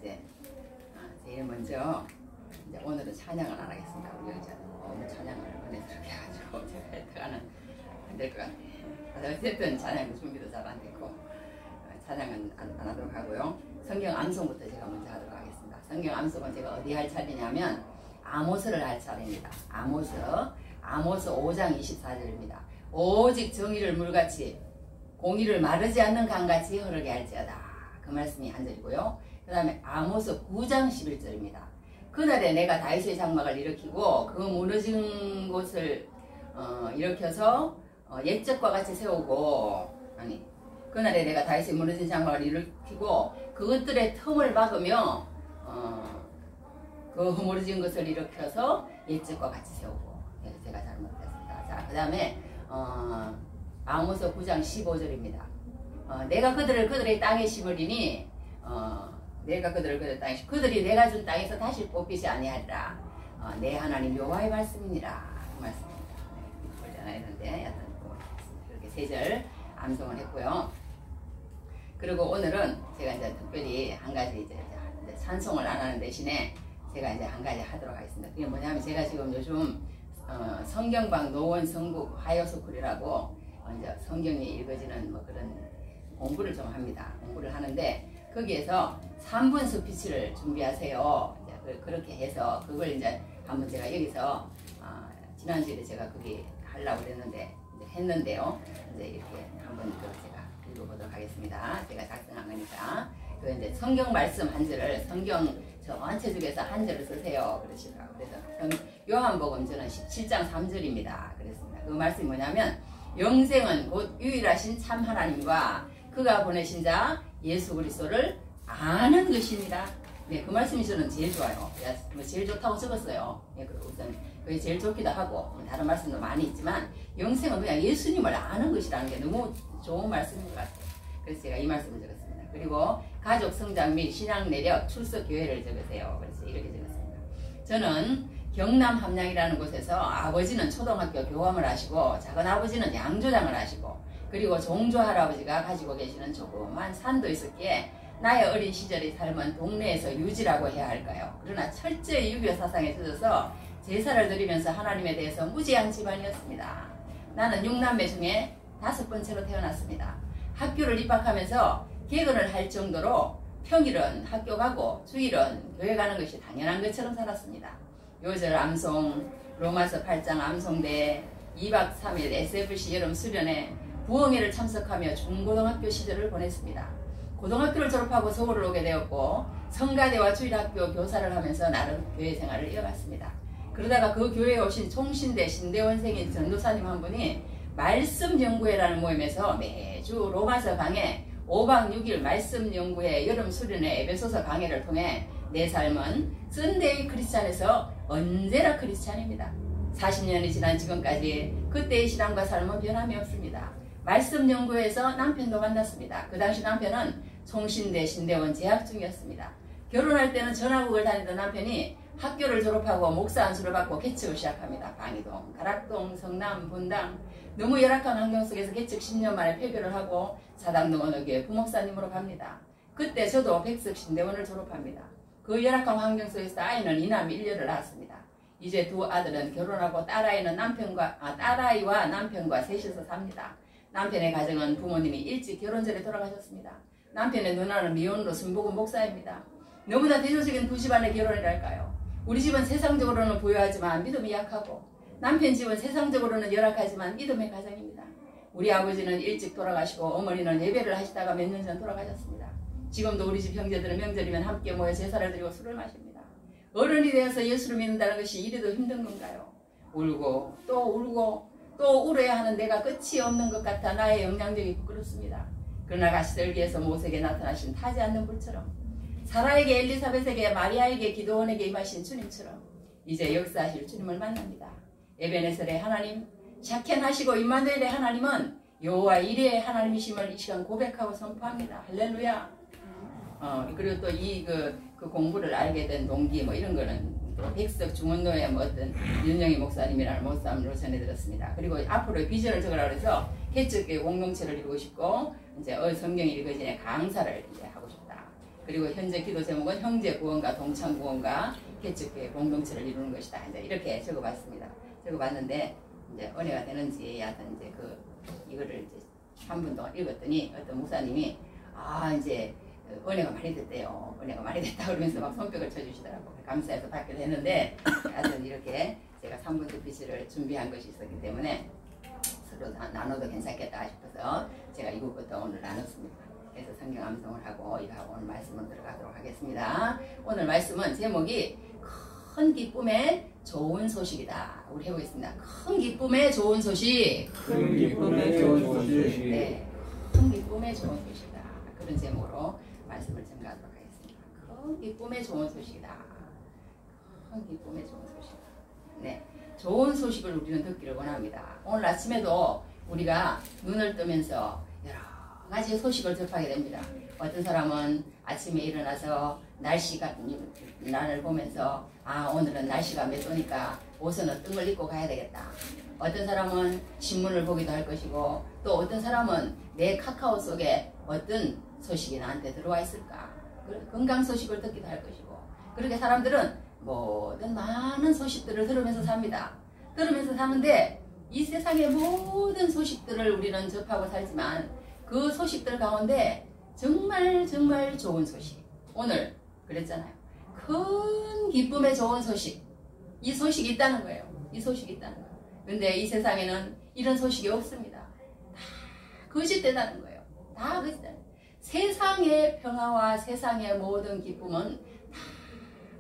때 제일 먼저 이제 오늘은 찬양을 안 하겠습니다. 우리 여자는 오늘 찬양을 은혜스럽게 해가지고 제가 했다가는 안 될 것 같아요. 어쨌든 찬양 준비도 잘 안 됐고 찬양은 안 하도록 하고요. 성경 암송부터 제가 먼저 하도록 하겠습니다. 성경 암송은 제가 어디 할 차례냐면 아모스를 할 차례입니다. 아모스 5장 24절입니다. 오직 정의를 물같이 공의를 마르지 않는 강같이 흐르게 할지어다. 그 말씀이 한 절이고요. 그 다음에 아모스 9장 11절입니다. 그날에 내가 다윗의 장막을 일으키고 그 무너진 곳을 일으켜서 옛적과 같이 세우고 그날에 내가 다윗의 무너진 장막을 일으키고 그것들의 틈을 막으며 그 무너진 것을 일으켜서 옛적과 같이 세우고 제가 잘못했습니다. 자, 그 다음에 아모스 9장 15절입니다. 내가 그들의 땅에 심으리니 내가 그들의 땅에 그들이 내가 준 땅에서 다시 뽑히지 아니하리라. 내 하나님 여호와의 말씀이니라. 그 말씀입니다. 네, 안 했는데 여튼 이렇게 3절 암송을 했고요. 그리고 오늘은 제가 이제 특별히 한 가지 이제 찬송을 안 하는 대신에 제가 이제 한 가지 하도록 하겠습니다. 그게 뭐냐면 제가 지금 요즘 성경방 노원 성북 화요스쿨이라고 이제 성경이 읽어지는 뭐 그런 공부를 좀 합니다. 공부를 하는데 거기에서 3분 스피치를 준비하세요. 이제 그렇게 해서 그걸 이제 한번 제가 여기서 지난주에 제가 거기 하려고 그랬는데 했는데요. 이제 이렇게 한번 제가 읽어보도록 하겠습니다. 제가 작성한 거니까 그 이제 성경 말씀 한 절을 성경 전체 중에서 한 절을 쓰세요. 그러시더라고요. 그래서 요한복음 저는 17장 3절입니다. 그랬습니다. 그 말씀이 뭐냐면 영생은 곧 유일하신 참 하나님과 그가 보내신 자 예수 그리스도를 아는 것입니다. 네, 그 말씀이 저는 제일 좋아요. 뭐 제일 좋다고 적었어요. 네, 우선 그게 제일 좋기도 하고 다른 말씀도 많이 있지만 영생은 그냥 예수님을 아는 것이라는 게 너무 좋은 말씀인 것 같아요. 그래서 제가 이 말씀을 적었습니다. 그리고 가족 성장 및 신앙 내력 출석 교회를 적으세요. 그래서 이렇게 적었습니다. 저는 경남 함양이라는 곳에서 아버지는 초등학교 교감을 하시고 작은 아버지는 양조장을 하시고 그리고 종조 할아버지가 가지고 계시는 조그만 산도 있었기에 나의 어린 시절의 삶은 동네에서 유지라고 해야 할까요? 그러나 철저히 유교 사상에 젖어서 제사를 드리면서 하나님에 대해서 무지한 집안이었습니다. 나는 6남매 중에 5번째로 태어났습니다. 학교를 입학하면서 개근을 할 정도로 평일은 학교 가고 주일은 교회 가는 것이 당연한 것처럼 살았습니다. 요절 암송, 로마서 8장 암송대, 2박 3일 SFC 여름 수련회, 부흥회를 참석하며 중고등학교 시절을 보냈습니다. 고등학교를 졸업하고 서울을 오게 되었고 성가대와 주일학교 교사를 하면서 나름 교회 생활을 이어갔습니다. 그러다가 그 교회에 오신 총신대 신대원생인 전도사님 한 분이 말씀 연구회라는 모임에서 매주 로마서 강해 5박 6일 말씀 연구회 여름 수련회 에베소서 강해를 통해 내 삶은 썬데이 크리스찬에서 언제나 크리스찬입니다. 40년이 지난 지금까지 그때의 신앙과 삶은 변함이 없습니다. 말씀 연구회에서 남편도 만났습니다. 그 당시 남편은 총신대 신대원 재학 중이었습니다. 결혼할 때는 전화국을 다니던 남편이 학교를 졸업하고 목사 안수를 받고 개척을 시작합니다. 방이동, 가락동, 성남, 분당 너무 열악한 환경 속에서 개척 10년 만에 폐교를 하고 사당동 어느 교회 부목사님으로 갑니다. 그때 저도 백석 신대원을 졸업합니다. 그 열악한 환경 속에서 아이는 이남 1녀를 낳았습니다. 이제 두 아들은 결혼하고 딸아이와 남편과 셋이서 삽니다. 남편의 가정은 부모님이 일찍 결혼 전에 돌아가셨습니다. 남편의 누나는 미혼으로 순복음 목사입니다. 너무나 대조적인 두 집안의 결혼이랄까요. 우리 집은 세상적으로는 부유하지만 믿음이 약하고 남편 집은 세상적으로는 열악하지만 믿음의 가정입니다. 우리 아버지는 일찍 돌아가시고 어머니는 예배를 하시다가 몇 년 전 돌아가셨습니다. 지금도 우리 집 형제들은 명절이면 함께 모여 제사를 드리고 술을 마십니다. 어른이 되어서 예수를 믿는다는 것이 이래도 힘든 건가요? 울고 또 울어야 하는 내가 끝이 없는 것 같아 나의 영향력이 부끄럽습니다. 그러나 가시들기에서 모세에게 나타나신 타지 않는 불처럼 사라에게 엘리사벳에게 마리아에게 기도원에게 임하신 주님처럼 이제 역사하실 주님을 만납니다. 에베네셀의 하나님, 샤켄하시고 임마누엘의 하나님은 여호와 이레의 하나님이심을 이 시간 고백하고 선포합니다. 할렐루야. 그리고 또 그 공부를 알게 된 동기 뭐 이런 거는 또 백석 중원노회 뭐 어떤 윤영희 목사님이라는 목사님으로 전해들었습니다. 그리고 앞으로 비전을 적으라고 해서 개척교회 공동체를 이루고 싶고 이제 성경이 읽어지는 강사를 이제 하고 싶다. 그리고 현재 기도 제목은 형제 구원과 동창 구원과 개척교회 공동체를 이루는 것이다. 이제 이렇게 적어봤습니다. 적어봤는데 이제 은혜가 되는지 하여튼 이제 이거를 이제 3분 동안 읽었더니 어떤 목사님이 이제 은혜가 많이 됐대요. 은혜가 많이 됐다 그러면서 막 손뼉을 쳐주시더라고요. 감사해서 받게 됐는데 하여튼 이렇게 제가 3분 스피치를 준비한 것이 있었기 때문에 서로 나눠도 괜찮겠다 싶어서 제가 이것부터 오늘 나눴습니다. 그래서 성경 암송을 하고 이거하고 오늘 말씀으로 들어가도록 하겠습니다. 오늘 말씀은 제목이 큰 기쁨의 좋은 소식이다. 우리 해보겠습니다. 큰 기쁨의 좋은 소식. 큰 기쁨의 좋은 소식. 네, 큰 기쁨의 좋은 소식이다. 그런 제목으로 말씀을 전가하도록 하겠습니다. 큰 기쁨의 좋은 소식이다. 큰 기쁨의 좋은 소식이다. 네, 좋은 소식을 우리는 듣기를 원합니다. 오늘 아침에도 우리가 눈을 뜨면서 여러 가지 소식을 접하게 됩니다. 어떤 사람은 아침에 일어나서 날을 보면서 오늘은 날씨가 몇 도니까 옷은 어떤 걸 입고 가야 되겠다. 어떤 사람은 신문을 보기도 할 것이고 또 어떤 사람은 내 카카오 속에 어떤 소식이 나한테 들어와 있을까. 건강 소식을 듣기도 할 것이고 그렇게 사람들은 모든 많은 소식들을 들으면서 삽니다. 들으면서 사는데 이 세상의 모든 소식들을 우리는 접하고 살지만 그 소식들 가운데 정말 좋은 소식. 오늘 그랬잖아요. 큰 기쁨의 좋은 소식. 이 소식이 있다는 거예요. 이 소식이 있다는 거예요. 근데 이 세상에는 이런 소식이 없습니다. 다 거짓되다는 거예요. 다 거짓되다는 거예요. 세상의 평화와 세상의 모든 기쁨은 다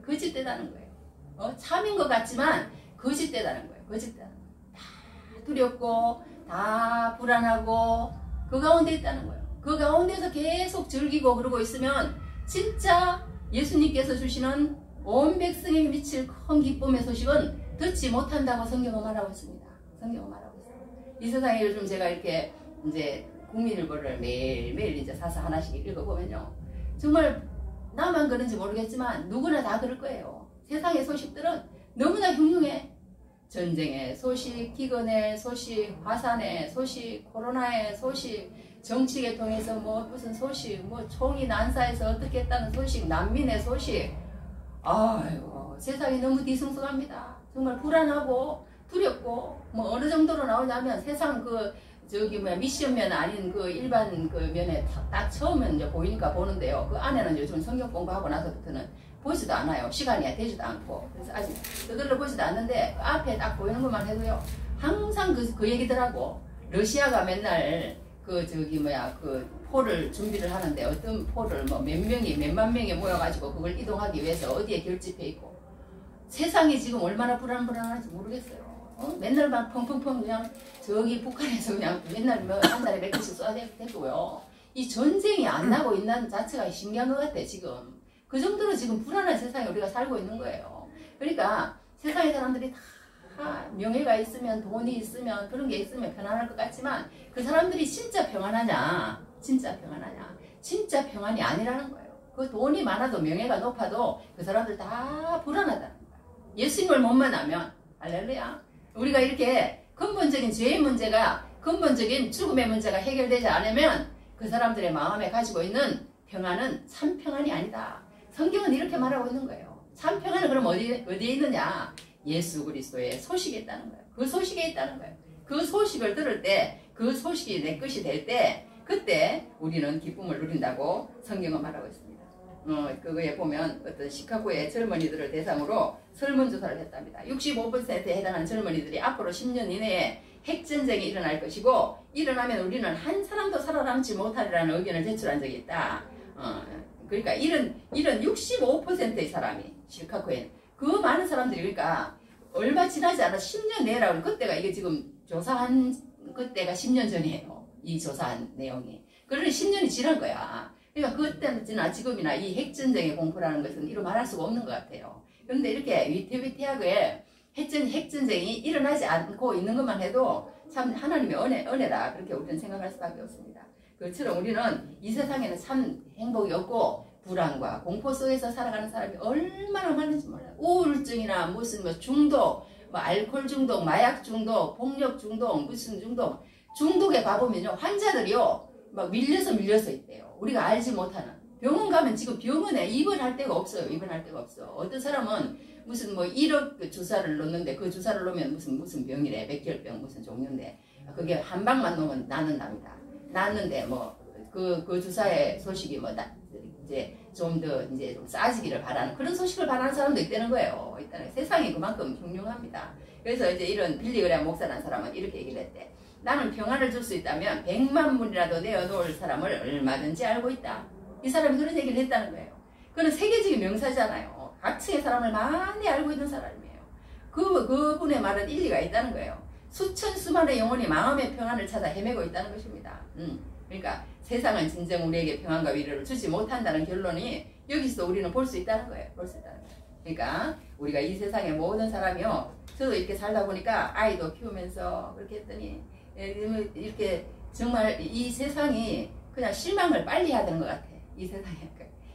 거짓되다는 거예요. 참인 것 같지만 거짓되다는 거예요. 거짓되다는 거예요. 다 두렵고 다 불안하고 그 가운데 있다는 거예요. 그 가운데서 계속 즐기고 그러고 있으면 진짜 예수님께서 주시는 온 백성에 미칠 큰 기쁨의 소식은 듣지 못한다고 성경은 말하고 있습니다. 성경은 말하고 있습니다. 이 세상에 요즘 제가 이렇게 이제 국민일보를 매일매일 이제 사서 하나씩 읽어보면요. 정말 나만 그런지 모르겠지만 누구나 다 그럴 거예요. 세상의 소식들은 너무나 흉흉해. 전쟁의 소식, 기근의 소식, 화산의 소식, 코로나의 소식, 정치계통해서 무슨 소식, 총이 난사해서 어떻게 했다는 소식, 난민의 소식. 아이고 세상이 너무 뒤숭숭합니다. 정말 불안하고 두렵고 어느 정도로 나오냐면 세상 미션면 아닌 일반 면에 딱 처음엔 이제 보이니까 보는데요. 그 안에는 요즘 성경 공부하고 나서부터는 보지도 않아요. 시간이 되지도 않고. 그래서 아직 서둘러 보지도 않는데 그 앞에 딱 보이는 것만 해도요. 항상 그 얘기더라고. 러시아가 맨날 포를 준비를 하는데 어떤 포를 몇만 명이 모여가지고 그걸 이동하기 위해서 어디에 결집해 있고 세상이 지금 얼마나 불안한지 모르겠어요. 맨날 막 펑펑펑 그냥 저기 북한에서 그냥 맨날 한 달에 몇 개씩 쏴야 되고요. 이 전쟁이 안 나고 있는 자체가 신기한 것 같아 지금. 그 정도로 지금 불안한 세상에 우리가 살고 있는 거예요. 그러니까 세상의 사람들이 다 명예가 있으면 돈이 있으면 그런 게 있으면 편안할 것 같지만 그 사람들이 진짜 평안하냐? 진짜 평안하냐? 진짜 평안이 아니라는 거예요. 그 돈이 많아도 명예가 높아도 그 사람들 다 불안하다는 거예요. 예수님을 못 만나면 할렐루야. 우리가 이렇게 근본적인 죄의 문제가 근본적인 죽음의 문제가 해결되지 않으면 그 사람들의 마음에 가지고 있는 평안은 참 평안이 아니다. 성경은 이렇게 말하고 있는 거예요. 참 평안은 그럼 어디에 있느냐? 예수 그리스도의 소식에 있다는 거예요. 그 소식에 있다는 거예요. 그 소식을 들을 때, 그 소식이 내 것이 될 때, 그때 우리는 기쁨을 누린다고 성경은 말하고 있습니다. 그거에 보면 어떤 시카고의 젊은이들을 대상으로 설문조사를 했답니다. 65%에 해당하는 젊은이들이 앞으로 10년 이내에 핵전쟁이 일어날 것이고 일어나면 우리는 한 사람도 살아남지 못하리라는 의견을 제출한 적이 있다. 그러니까 이런 65%의 사람이 시카고에 그 많은 사람들이 그러니까 얼마 지나지 않아 10년 내라고 그때가 이게 지금 조사한 그때가 10년 전이에요. 이 조사한 내용이. 그러니 10년이 지난 거야. 그러니까 그때나 지금이나 이 핵전쟁의 공포라는 것은 이루 말할 수가 없는 것 같아요. 그런데 이렇게 위태위태하게 핵전쟁이 일어나지 않고 있는 것만 해도 참 하나님의 은혜다. 그렇게 우리는 생각할 수밖에 없습니다. 그처럼 우리는 이 세상에는 참 행복이 없고 불안과 공포 속에서 살아가는 사람이 얼마나 많은지 몰라요. 우울증이나 무슨 중독, 알코올 중독, 마약 중독, 폭력 중독, 무슨 중독. 중독에 가보면요. 환자들이요. 막 밀려서 있대요. 우리가 알지 못하는. 병원 가면 지금 병원에 입원할 데가 없어요. 입원할 데가 없어. 어떤 사람은 무슨 뭐 1억 주사를 놓는데 그 주사를 놓으면 무슨 병이래. 백혈병 무슨 종류인데 그게 한 방만 놓으면 낫는답니다. 낫는데 뭐 그 주사의 소식이 뭐 이제 좀 더 이제 좀 싸지기를 바라는 그런 소식을 바라는 사람도 있다는 거예요. 일단 세상이 그만큼 흉흉합니다. 그래서 이제 이런 빌리 그레이엄 목사라는 사람은 이렇게 얘기를 했대. 나는 평안을 줄 수 있다면 100만 분이라도 내어놓을 사람을 얼마든지 알고 있다. 이 사람이 그런 얘기를 했다는 거예요. 그는 세계적인 명사잖아요. 각층의 사람을 많이 알고 있는 사람이에요. 그분의 말은 일리가 있다는 거예요. 수천 수만의 영혼이 마음의 평안을 찾아 헤매고 있다는 것입니다. 그러니까 세상은 진정 우리에게 평안과 위로를 주지 못한다는 결론이 여기서 우리는 볼 수 있다는 거예요. 볼 수 있다는 거예요. 그러니까 우리가 이 세상의 모든 사람이요. 저도 이렇게 살다 보니까 아이도 키우면서 그렇게 했더니 이렇게 정말 이 세상이 그냥 실망을 빨리 해야 되는 것 같아.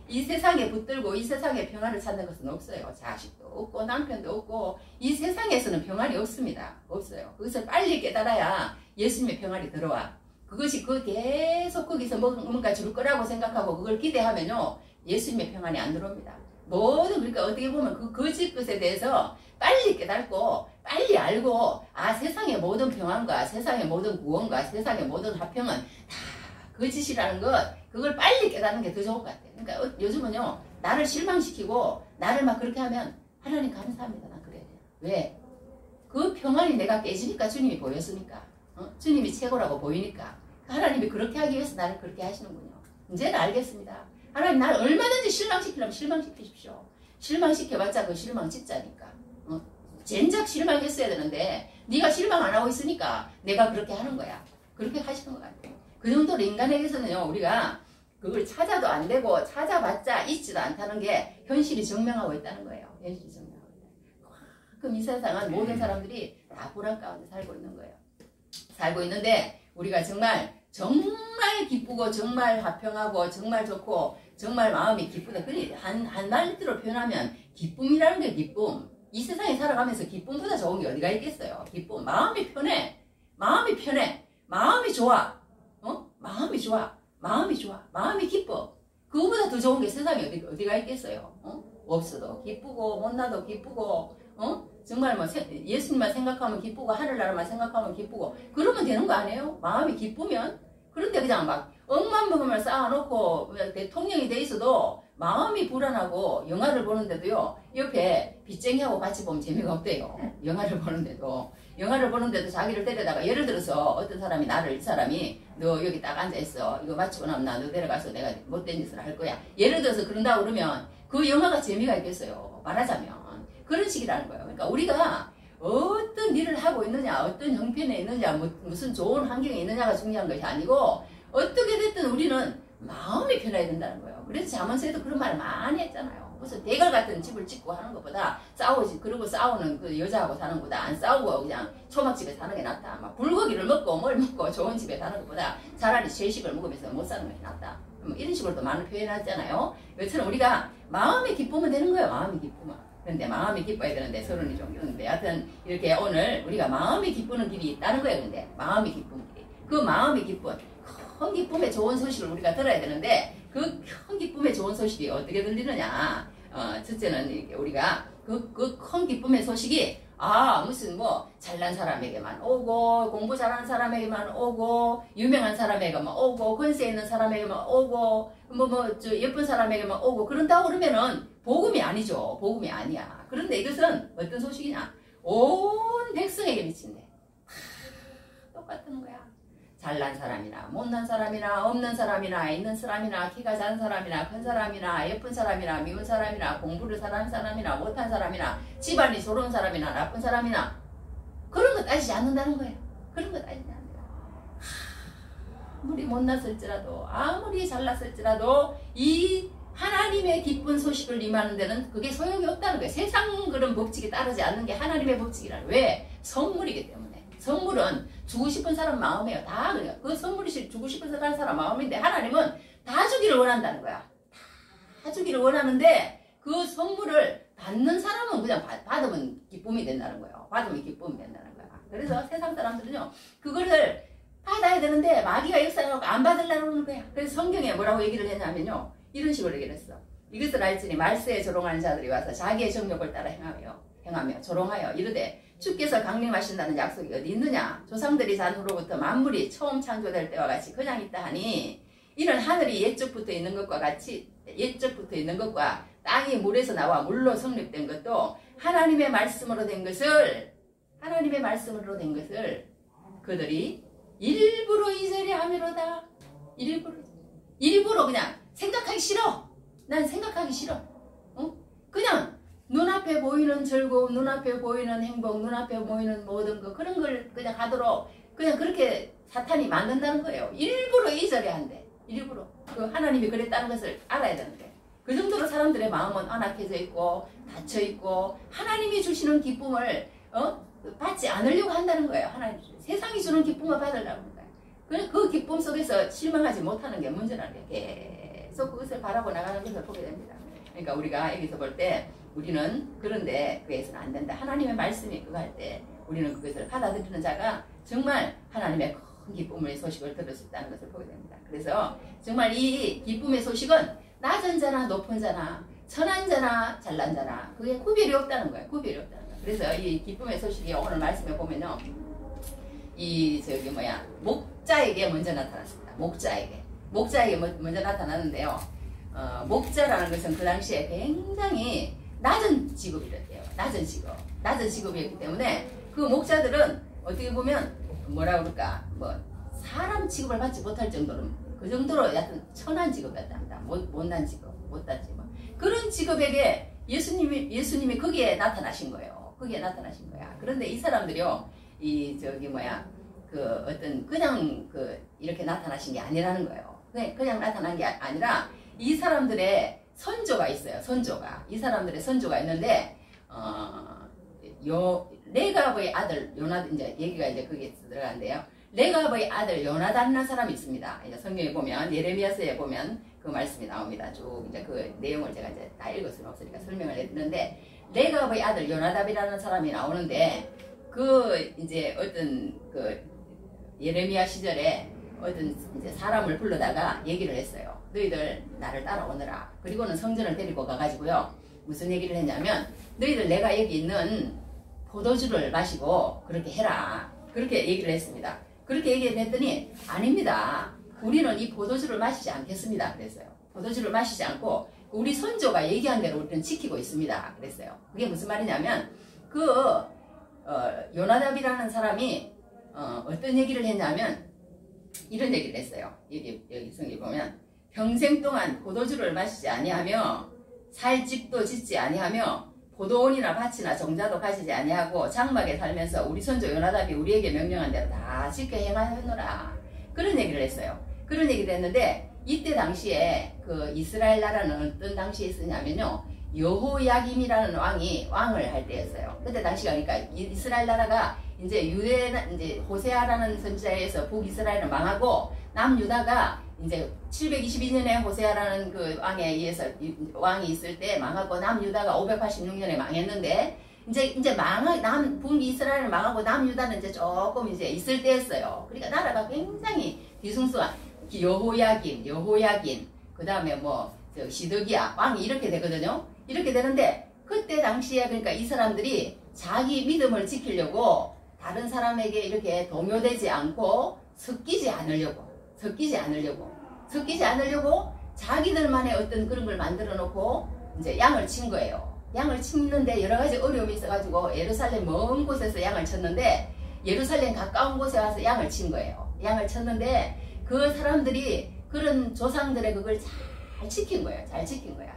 이 세상에 붙들고 이 세상에 평안을 찾는 것은 없어요. 자식도 없고 남편도 없고 이 세상에서는 평안이 없습니다. 없어요. 그것을 빨리 깨달아야 예수님의 평안이 들어와. 그것이 계속 거기서 뭔가 줄 거라고 생각하고 그걸 기대하면요. 예수님의 평안이 안 들어옵니다. 모든 그러니까 어떻게 보면 그 거짓 것에 대해서 빨리 깨닫고 빨리 알고 세상의 모든 평안과 세상의 모든 구원과 세상의 모든 화평은 다 거짓이라는 것 그걸 빨리 깨닫는 게 더 좋은 것 같아요. 그러니까 요즘은요 나를 실망시키고 나를 막 그렇게 하면 하나님 감사합니다. 난 그래야 돼요. 왜? 그 평안이 내가 깨지니까 주님이 보였으니까 주님이 최고라고 보이니까 하나님이 그렇게 하기 위해서 나를 그렇게 하시는군요. 이제는 알겠습니다. 하나님 나를 얼마든지 실망시키려면 실망시키십시오. 실망시켜봤자 그 실망 진짜니까. 젠작 실망했어야 되는데 네가 실망 안 하고 있으니까 내가 그렇게 하는 거야. 그렇게 하시는 것 같아요. 그 정도로 인간에게서는요 우리가 그걸 찾아도 안 되고 찾아봤자 있지도 않다는 게 현실이 증명하고 있다는 거예요. 현실이 증명하고 있다. 그럼 이 세상은 모든 사람들이 다 불안 가운데 살고 있는 거예요. 살고 있는데 우리가 정말 기쁘고 정말 화평하고 정말 좋고 정말 마음이 기쁘다. 그러니 한 말로 표현하면 기쁨이라는 게 기쁨. 이 세상에 살아가면서 기쁨보다 좋은 게 어디가 있겠어요. 기쁨. 마음이 편해. 마음이 편해. 마음이 좋아. 마음이 좋아. 마음이 좋아. 마음이 기뻐. 그거보다 더 좋은 게 세상에 어디가 있겠어요. 없어도 기쁘고 못나도 기쁘고 정말 뭐 예수님만 생각하면 기쁘고 하늘나라만 생각하면 기쁘고 그러면 되는 거 아니에요? 마음이 기쁘면. 그런데 그냥 막 억만 먹으면 쌓아놓고 대통령이 돼 있어도 마음이 불안하고 영화를 보는데도요 옆에 빚쟁이하고 같이 보면 재미가 없대요. 영화를 보는데도 자기를 데려다가 예를 들어서 어떤 사람이 이 사람이 너 여기 딱 앉아있어. 이거 마치고 나면 너 데려가서 내가 못된 짓을 할 거야. 예를 들어서 그런다고 그러면 그 영화가 재미가 있겠어요. 말하자면. 그런 식이라는 거예요. 그러니까 우리가 어떤 일을 하고 있느냐, 어떤 형편에 있느냐, 무슨 좋은 환경에 있느냐가 중요한 것이 아니고 어떻게 됐든 우리는 마음이 편해야 된다는 거예요. 그래서 잠언서에도 그런 말을 많이 했잖아요. 무슨 대갈 같은 집을 짓고 하는 것보다 그리고 싸우는 그 여자하고 사는 것보다 안 싸우고 그냥 초막집에 사는 게 낫다. 막 불고기를 먹고 뭘 먹고 좋은 집에 사는 것보다 차라리 채식을 먹으면서 못 사는 것이 낫다. 이런 식으로 또 많은 표현하잖아요. 이처럼 우리가 마음이 기쁘면 되는 거예요. 마음이 기쁘면. 그런데 마음이 기뻐야 되는데 서론이 좀 이런데 하여튼 이렇게 오늘 우리가 마음이 기쁘는 길이 있다는 거예요. 근데 마음이 기쁜 길이. 그 마음이 기쁜 큰 기쁨의 좋은 소식을 우리가 들어야 되는데 그 큰 기쁨의 좋은 소식이 어떻게 들리느냐. 첫째는 이렇게 우리가 그 큰 기쁨의 소식이 무슨 뭐 잘난 사람에게만 오고 공부 잘하는 사람에게만 오고 유명한 사람에게만 오고 권세 있는 사람에게만 오고 저 예쁜 사람에게만 오고 그런다고 그러면은 복음이 아니죠. 복음이 아니야. 그런데 이것은 어떤 소식이냐? 온 백성에게 미친대. 똑같은 거야. 잘난 사람이나 못난 사람이나 없는 사람이나 있는 사람이나 키가 작은 사람이나 큰 사람이나 예쁜 사람이나 미운 사람이나 공부를 잘하는 사람이나 못한 사람이나 집안이 좋은 사람이나 나쁜 사람이나 그런 거 따지지 않는다는 거예요. 그런 거 따지지 않는다. 아무리 못났을지라도 아무리 잘났을지라도 이 하나님의 기쁜 소식을 임하는 데는 그게 소용이 없다는 거예요. 세상 그런 법칙에 따르지 않는 게 하나님의 법칙이라는 거예요. 왜? 선물이기 때문에. 선물은 주고 싶은 사람 마음이에요. 다 그래요. 그 선물이 주고 싶은 사람 마음인데 하나님은 다 주기를 원한다는 거야. 다 주기를 원하는데 그 선물을 받는 사람은 그냥 받으면 기쁨이 된다는 거예요. 받으면 기쁨이 된다는 거야. 그래서 세상 사람들은요. 그거를 받아야 되는데 마귀가 역사하고 안 받으려고 그러는 거야. 그래서 성경에 뭐라고 얘기를 했냐면요. 이런 식으로 얘기를 했어. 이것을 알지니 말세에 조롱하는 자들이 와서 자기의 정욕을 따라 행하며 조롱하여 이르되 주께서 강림하신다는 약속이 어디 있느냐? 조상들이 잔 후로부터 만물이 처음 창조될 때와 같이 그냥 있다 하니 이는 하늘이 옛적부터 있는 것과 땅이 물에서 나와 물로 성립된 것도 하나님의 말씀으로 된 것을 그들이 일부러 이절이 하미로다. 일부러 그냥 생각하기 싫어. 난 생각하기 싫어. 그냥 눈앞에 보이는 즐거움, 눈앞에 보이는 행복, 눈앞에 보이는 모든 거 그런 걸 그냥 하도록 그냥 그렇게 사탄이 만든다는 거예요. 일부러 이절이 한대. 일부러. 그 하나님이 그랬다는 것을 알아야 되는데 그 정도로 사람들의 마음은 안악해져 있고 닫혀 있고 하나님이 주시는 기쁨을 받지 않으려고 한다는 거예요. 하나님 세상이 주는 기쁨을 받으려고 하는 거예요. 그 기쁨 속에서 실망하지 못하는 게 문제라는 게 계속 그것을 바라고 나가는 것을 보게 됩니다. 그러니까 우리가 여기서 볼 때 우리는 그런데 그에서는 안 된다. 하나님의 말씀이 그거 할 때 우리는 그것을 받아들이는 자가 정말 하나님의 큰 기쁨의 소식을 들을 수 있다는 것을 보게 됩니다. 그래서 정말 이 기쁨의 소식은 낮은 자나 높은 자나 천한 자나 잘난 자나 그게 구별이 없다는 거예요. 구별이 없다는 거예요. 그래서 이 기쁨의 소식이 오늘 말씀에 보면요. 목자에게 먼저 나타났습니다. 목자에게 먼저 나타나는데요. 목자라는 것은 그 당시에 굉장히 낮은 직업이랬대요. 낮은 직업이었기 때문에 그 목자들은 어떻게 보면 뭐라 그럴까 사람 취급을 받지 못할 정도로 그 정도로 약간 천한 직업이었답니다. 못난 직업. 그런 직업에게 예수님이 거기에 나타나신 거예요. 그런데 이 사람들이요, 그냥 이렇게 나타나신 게 아니라는 거예요. 그냥 나타난 게 아니라 이 사람들의 선조가 있어요. 이 사람들의 선조가 있는데, 레갑의 아들 이제 얘기가 이제 거기에 들어가는데요. 레갑의 아들 요나단이라는 사람이 있습니다. 이제 성경에 보면 예레미야서에 보면 그 말씀이 나옵니다. 쭉 이제 그 내용을 제가 이제 다 읽을 수는 없으니까 설명을 해드리는데 레갑의 아들 요나답이라는 사람이 나오는데 이제 어떤 예레미야 시절에 어떤 이제 사람을 불러다가 얘기를 했어요. 너희들 나를 따라오너라. 그리고는 성전을 데리고 가가지고요. 무슨 얘기를 했냐면 너희들 내가 여기 있는 포도주를 마시고 그렇게 해라. 그렇게 얘기를 했습니다. 그렇게 얘기를 했더니 아닙니다. 우리는 이 포도주를 마시지 않겠습니다. 그랬어요. 포도주를 마시지 않고 우리 선조가 얘기한 대로 우리는 지키고 있습니다. 그랬어요. 그게 무슨 말이냐면 요나답이라는 사람이 어떤 얘기를 했냐면 이런 얘기를 했어요. 여기 성경에 보면 평생 동안 포도주를 마시지 아니하며 살 집도 짓지 아니하며 포도원이나 밭이나 종자도 가지지 아니하고 장막에 살면서 우리 선조 요나답이 우리에게 명령한 대로 다 지켜 행하였노라. 그런 얘기를 했어요. 그런 얘기를 했는데 이때 당시에 그 이스라엘 나라는 어떤 당시에 있었냐면요. 여호야김이라는 왕을 할 때였어요. 그때 당시가 그러니까 이스라엘 나라가 이제 호세아라는 선지자에서 북이스라엘을 망하고 남유다가 이제 722년에 호세아라는 그 왕에 의해서 왕이 있을 때 망하고 남유다가 586년에 망했는데 이제 북이스라엘을 망하고 남유다는 이제 조금 이제 있을 때였어요. 그러니까 나라가 굉장히 뒤숭숭한 여호야긴 그 다음에 시드기야 왕이 이렇게 되거든요. 이렇게 되는데 그때 당시에 그러니까 이 사람들이 자기 믿음을 지키려고 다른 사람에게 이렇게 동요되지 않고 섞이지 않으려고 자기들만의 어떤 그런 걸 만들어 놓고 이제 양을 친 거예요. 양을 치는데 여러 가지 어려움이 있어가지고 예루살렘 먼 곳에서 양을 쳤는데 예루살렘 가까운 곳에 와서 양을 친 거예요. 양을 쳤는데 그 사람들이 그런 조상들의 그걸 잘 지킨 거예요.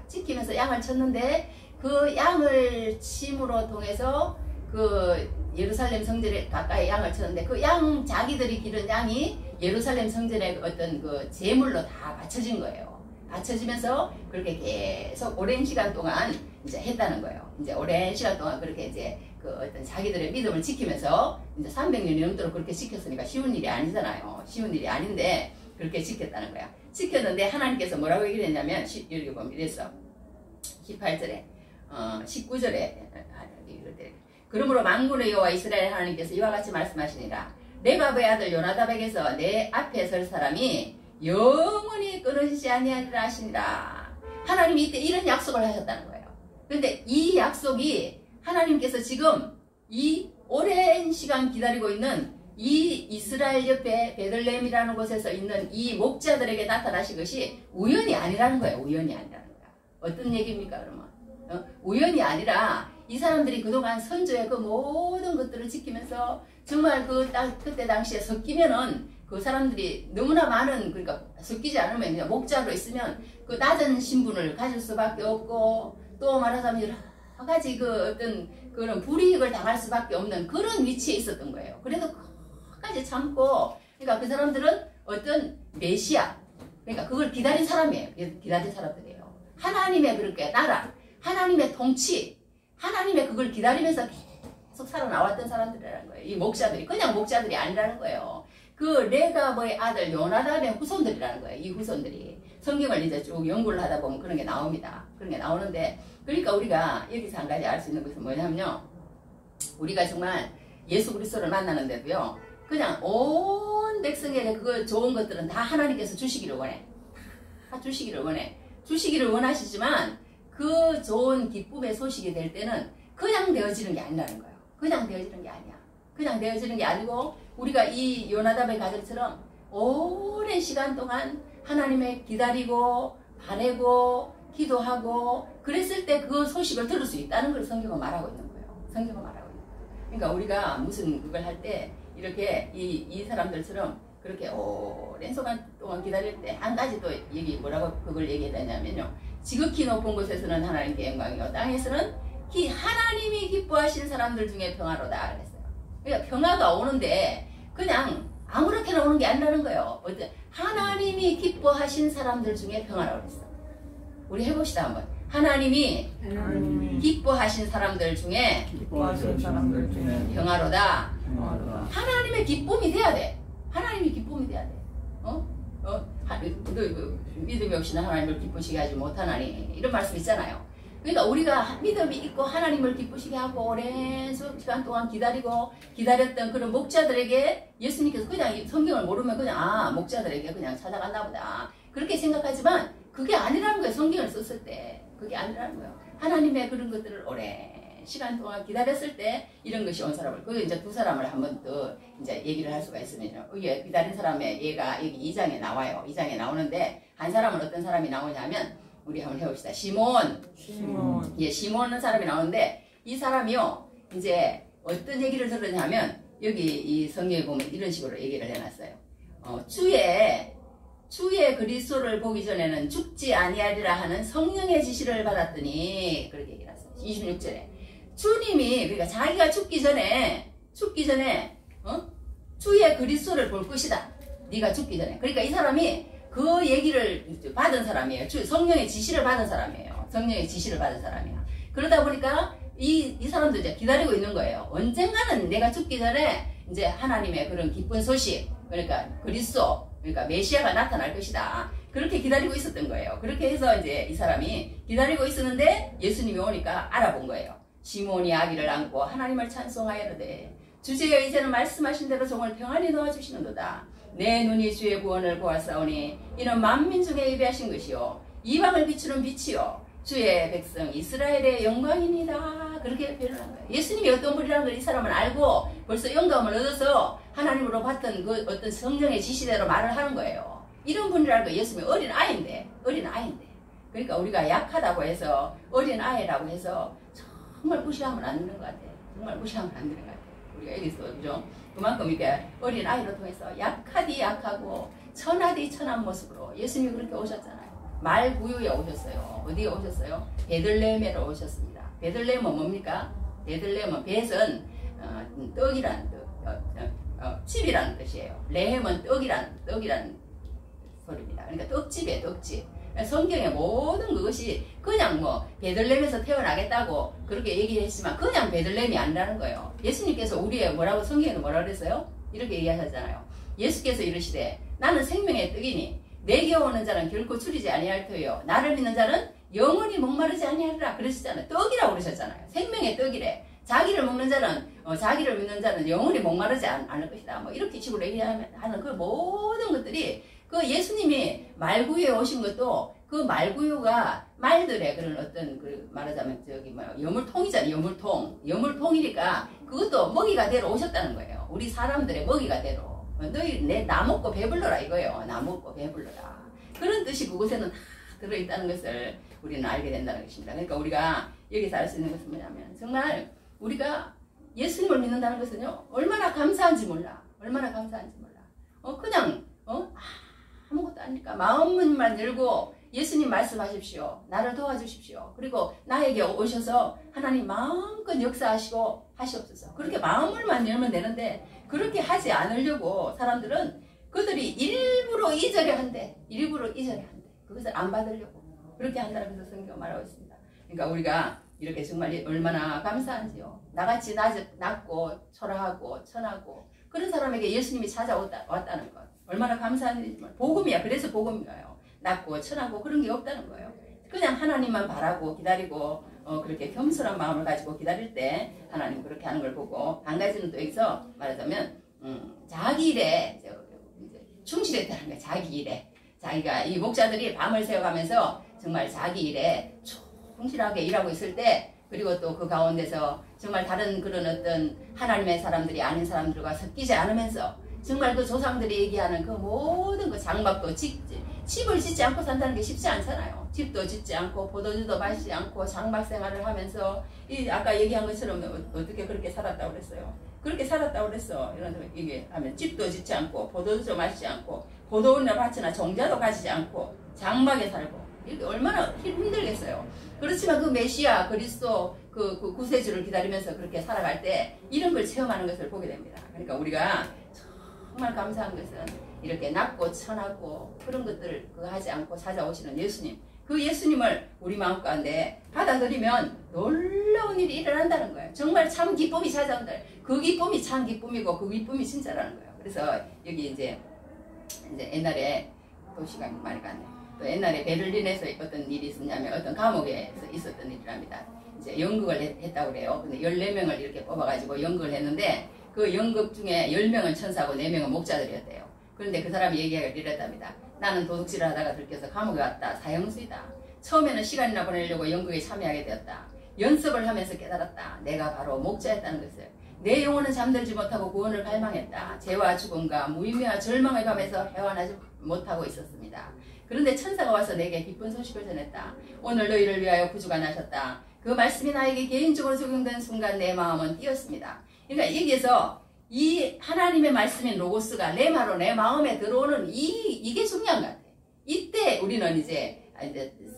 지키면서 양을 쳤는데 그 양을 침으로 통해서 그 예루살렘 성전에 가까이 양을 쳤는데 그 양 자기들이 기른 양이 예루살렘 성전의 어떤 그 제물로 다 바쳐진 거예요. 바쳐지면서 그렇게 계속 오랜 시간 동안 이제 했다는 거예요. 이제 오랜 시간 동안 그렇게 이제 그 어떤 자기들의 믿음을 지키면서 이제 300년이 넘도록 그렇게 지켰으니까 쉬운 일이 아니잖아요. 쉬운 일이 아닌데 그렇게 지켰다는 거야. 지켰는데 하나님께서 뭐라고 얘기를 했냐면 여기 보면 이랬어. 18절에 19절에 그러므로 만군의 여호와 이스라엘 하나님께서 이와 같이 말씀하시니라. 레갑의 아들 요나답에게서 내 앞에 설 사람이 영원히 끊어지지 아니하리라 하시니라. 하나님이 이때 이런 약속을 하셨다는 거예요. 그런데 이 약속이 하나님께서 지금 이 오랜 시간 기다리고 있는 이 이스라엘 옆에 베들레헴이라는 곳에서 있는 이 목자들에게 나타나신 것이 우연이 아니라는 거예요. 우연이 아니라는 거야. 어떤 얘기입니까 그러면? 우연이 아니라 이 사람들이 그동안 선조의 그 모든 것들을 지키면서 정말 그때 당시에 섞이면은 그 사람들이 너무나 많은, 그러니까 섞이지 않으면 그냥 목자로 있으면 그 낮은 신분을 가질 수밖에 없고, 또 말하자면 여러 가지 그 어떤 그런 불이익을 당할 수밖에 없는 그런 위치에 있었던 거예요. 그래도 끝까지 참고, 그러니까 그 사람들은 어떤 메시아, 그러니까 그걸 기다린 사람이에요. 기다린 사람들이에요. 하나님의 그렇게 나라, 하나님의 통치, 하나님의 그걸 기다리면서 계속 살아나왔던 사람들이라는 거예요. 이 목자들이 그냥 목자들이 아니라는 거예요. 그 레가브의 아들 요나답의 후손들이라는 거예요. 이 후손들이 성경을 이제 쭉 연구를 하다 보면 그런 게 나옵니다. 그런 게 나오는데, 그러니까 우리가 여기서 한 가지 알 수 있는 것은 뭐냐면요, 우리가 정말 예수 그리스도를 만나는데도요, 그냥 온 백성에게 그 좋은 것들은 다 하나님께서 주시기를 원해. 다 주시기를 원해. 주시기를 원하시지만 그 좋은 기쁨의 소식이 될 때는 그냥 되어지는 게 아니라는 거예요. 그냥 되어지는 게 아니야. 그냥 되어지는 게 아니고, 우리가 이 요나답의 가정처럼 오랜 시간 동안 하나님의 기다리고 바라고 기도하고 그랬을 때 그 소식을 들을 수 있다는 걸 성경은 말하고 있는 거예요. 성경은 말하고 있는 거예요. 그러니까 우리가 무슨 그걸 할 때 이렇게 이 사람들처럼 그렇게 오랜 시간 동안 기다릴 때 한 가지 또 뭐라고 그걸 얘기했냐면요, 지극히 높은 곳에서는 하나님께 영광이요 땅에서는 하나님이 기뻐하시는 사람들 중에 평화로다 그랬어요. 그러니까 평화가 오는데 그냥 아무렇게나 오는 게 아니라는 거예요. 하나님이 기뻐하신 사람들 중에 평화라고 그랬어. 우리 해봅시다 한번. 하나님이 기뻐하신 사람들 중에 평화로다. 하나님의 기쁨이 돼야 돼. 하나님이 기쁨이 돼야 돼. 믿음이 없이는 하나님을 기쁘시게 하지 못하나니, 이런 말씀 있잖아요. 그러니까 우리가 믿음이 있고 하나님을 기쁘시게 하고 오랜 시간 동안 기다렸던 그런 목자들에게 예수님께서 그냥 성경을 모르면 그냥 목자들에게 그냥 찾아갔나 보다 그렇게 생각하지만 그게 아니라는 거예요. 성경을 썼을 때 그게 아니라는 거예요. 하나님의 그런 것들을 오랜 시간 동안 기다렸을 때 이런 것이 온 사람을, 그 이제 두 사람을 한 번 더 이제 얘기를 할 수가 있으면요, 이게 기다린 사람의 얘가 여기 2장에 나와요. 2장에 나오는데 한 사람은 어떤 사람이 나오냐면, 우리 한번 해봅시다. 시몬. 예, 시몬은 사람이 나오는데, 이 사람이요, 이제 어떤 얘기를 들었냐면, 여기 이 성경에 보면 이런 식으로 얘기를 해놨어요. 주의 그리스도를 보기 전에는 죽지 아니하리라 하는 성령의 지시를 받았더니, 그렇게 얘기했어요. 26절에. 주님이, 그러니까 자기가 죽기 전에, 주의 그리스도를 볼 것이다. 네가 죽기 전에. 그러니까 이 사람이 그 얘기를 받은 사람이에요. 성령의 지시를 받은 사람이에요. 성령의 지시를 받은 사람이야. 그러다 보니까 이 사람도 이제 기다리고 있는 거예요. 언젠가는 내가 죽기 전에 이제 하나님의 그런 기쁜 소식, 그러니까 그리스도, 그러니까 메시아가 나타날 것이다. 그렇게 기다리고 있었던 거예요. 그렇게 해서 이제 이 사람이 기다리고 있었는데 예수님이 오니까 알아본 거예요. 시몬이 아기를 안고 하나님을 찬송하여르되, 주제여 이제는 말씀하신 대로 종을 평안히 놓아주시는도다. 내 눈이 주의 구원을 보았사오니 이는 만민 중에 예배하신 것이요 이방을 비추는 빛이요 주의 백성 이스라엘의 영광이니라. 그렇게 표현한 거예요. 예수님이 어떤 분이라는 걸 이 사람은 알고 벌써 영감을 얻어서 하나님으로 받던 그 어떤 성령의 지시대로 말을 하는 거예요. 이런 분이라는 거, 예수님이 어린 아이인데. 그러니까 우리가 약하다고 해서 어린 아이라고 해서 정말 무시하면 안 되는 것 같아요. 정말 무시하면 안 되는 것 같아요. 우리가 여기서 그죠? 그만큼 이렇게 어린 아이로 통해서 약하디 약하고 천하디 천한 모습으로 예수님이 그렇게 오셨잖아요. 말구유에 오셨어요. 어디에 오셨어요? 베들레헴에로 오셨습니다. 베들레헴은 뭡니까? 베들레헴은 벳은 떡이라는 뜻, 집이라는 뜻이에요. 레헴은 떡이라는 소리입니다. 그러니까 떡집이에요. 떡집. 성경의 모든 그것이 그냥 뭐 베들레헴에서 태어나겠다고 그렇게 얘기했지만 그냥 베들레헴이 아니라는 거예요. 예수님께서 우리의 뭐라고 성경에는 뭐라고 그랬어요? 이렇게 얘기하셨잖아요. 예수께서 이르시되 나는 생명의 떡이니 내게 오는 자는 결코 줄이지 아니할 터요 나를 믿는 자는 영원히 목마르지 아니하리라 그러셨잖아요. 떡이라고 그러셨잖아요. 생명의 떡이래. 자기를 믿는 자는 영원히 목마르지 않을 것이다. 뭐 이렇게 식으로 얘기하는 그 모든 것들이 그 예수님이 말구유에 오신 것도 그 말구유가 말들의 그런 어떤 그 말하자면 저기 뭐 여물통이잖아요. 여물통이니까 그것도 먹이가 되러 오셨다는 거예요. 우리 사람들의 먹이가 되러. 너희 나 먹고 배불러라 이거예요. 나 먹고 배불러라. 그런 뜻이 그곳에는 다 들어있다는 것을 우리는 알게 된다는 것입니다. 그러니까 우리가 여기서 알 수 있는 것은 뭐냐면 정말 우리가 예수님을 믿는다는 것은요 얼마나 감사한지 몰라. 얼마나 감사한지 몰라. 그냥 아무것도 아니니까 마음만 열고 예수님 말씀하십시오. 나를 도와주십시오. 그리고 나에게 오셔서 하나님 마음껏 역사하시고 하시옵소서. 그렇게 마음을만 열면 되는데 그렇게 하지 않으려고 사람들은 그들이 일부러 이절에 한대. 그것을 안 받으려고 그렇게 한다는 것을 성경은 말하고 있습니다. 그러니까 우리가 이렇게 정말 얼마나 감사한지요. 나같이 낮고 초라하고 천하고 그런 사람에게 예수님이 찾아왔다는 것 얼마나 감사한 일이지. 복음이야. 그래서 복음이에요. 낮고 천하고 그런 게 없다는 거예요. 그냥 하나님만 바라고 기다리고 그렇게 겸손한 마음을 가지고 기다릴 때 하나님 그렇게 하는 걸 보고 한 가지는 또 여기서 말하자면 자기 일에 충실했다는 거예요. 자기 일에. 자기가 이 목자들이 밤을 새워가면서 정말 자기 일에 충실하게 일하고 있을 때 그리고 또 그 가운데서 정말 다른 그런 어떤 하나님의 사람들이 아닌 사람들과 섞이지 않으면서 정말 그 조상들이 얘기하는 그 모든 그 장막도 집을 짓지 않고 산다는 게 쉽지 않잖아요. 집도 짓지 않고 포도주도 마시지 않고 장막 생활을 하면서 아까 얘기한 것처럼 어떻게 그렇게 살았다고 그랬어요. 그렇게 살았다고 그랬어. 이런 이게 하면 집도 짓지 않고 포도주도 마시지 않고 포도원이나 밭이나 종자도 가지지 않고 장막에 살고 이렇게 얼마나 힘들겠어요. 그렇지만 그 메시아 그리스도 그 구세주를 기다리면서 그렇게 살아갈 때 이런 걸 체험하는 것을 보게 됩니다. 그러니까 우리가 정말 감사한 것은 이렇게 낮고 천하고 그런 것들을 하지 않고 찾아오시는 예수님, 그 예수님을 우리 마음 가운데 받아들이면 놀라운 일이 일어난다는 거예요. 정말 참 기쁨이 찾아온다. 그 기쁨이 참 기쁨이고 그 기쁨이 진짜라는 거예요. 그래서 여기 이제 옛날에 또 시간이 많이 갔네요. 또 옛날에 베를린에서 어떤 일이 있었냐면 어떤 감옥에서 있었던 일이랍니다. 이제 연극을 했다고 그래요. 근데 14명을 이렇게 뽑아가지고 연극을 했는데 그 연극 중에 10명은 천사고 4명은 목자들이었대요. 그런데 그 사람이 얘기하기를 이랬답니다. 나는 도둑질을 하다가 들켜서 감옥에 왔다. 사형수이다. 처음에는 시간이나 보내려고 연극에 참여하게 되었다. 연습을 하면서 깨달았다. 내가 바로 목자였다는 것을. 내 영혼은 잠들지 못하고 구원을 갈망했다. 죄와 죽음과 무의미와 절망을 가면서 해완하지 못하고 있었습니다. 그런데 천사가 와서 내게 기쁜 소식을 전했다. 오늘 너희를 위하여 구주가 나셨다. 그 말씀이 나에게 개인적으로 적용된 순간 내 마음은 뛰었습니다. 그러니까 여기에서 이 하나님의 말씀인 로고스가 내 마음에 들어오는 이게 중요한 것 같아요. 이때 우리는 이제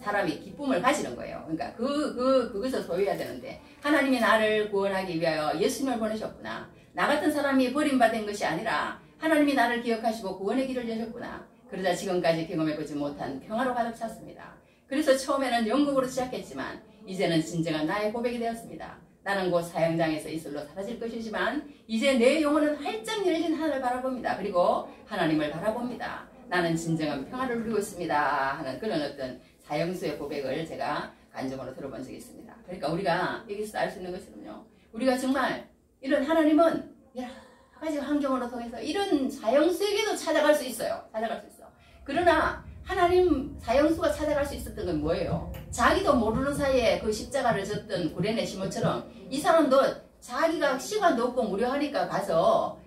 사람이 기쁨을 가지는 거예요. 그러니까 그것을 소유해야 되는데 하나님이 나를 구원하기 위하여 예수님을 보내셨구나. 나 같은 사람이 버림받은 것이 아니라 하나님이 나를 기억하시고 구원의 길을 여셨구나. 그러자 지금까지 경험해보지 못한 평화로 가득 찼습니다. 그래서 처음에는 연극으로 시작했지만 이제는 진정한 나의 고백이 되었습니다. 나는 곧 사형장에서 이슬로 사라질 것이지만 이제 내 영혼은 활짝 열린 하늘을 바라봅니다. 그리고 하나님을 바라봅니다. 나는 진정한 평화를 누리고 있습니다. 하는 그런 어떤 사형수의 고백을 제가 간증으로 들어본 적이 있습니다. 그러니까 우리가 여기서 알 수 있는 것은요. 우리가 정말 이런 하나님은 여러 가지 환경으로 통해서 이런 사형수에게도 찾아갈 수 있어요. 찾아갈 수 있어. 그러나 하나님 사형수가 찾아갈 수 있었던 건 뭐예요? 자기도 모르는 사이에 그 십자가를 졌던 구레네 시몬처럼 이 사람도 자기가 시간도 없고 무료하니까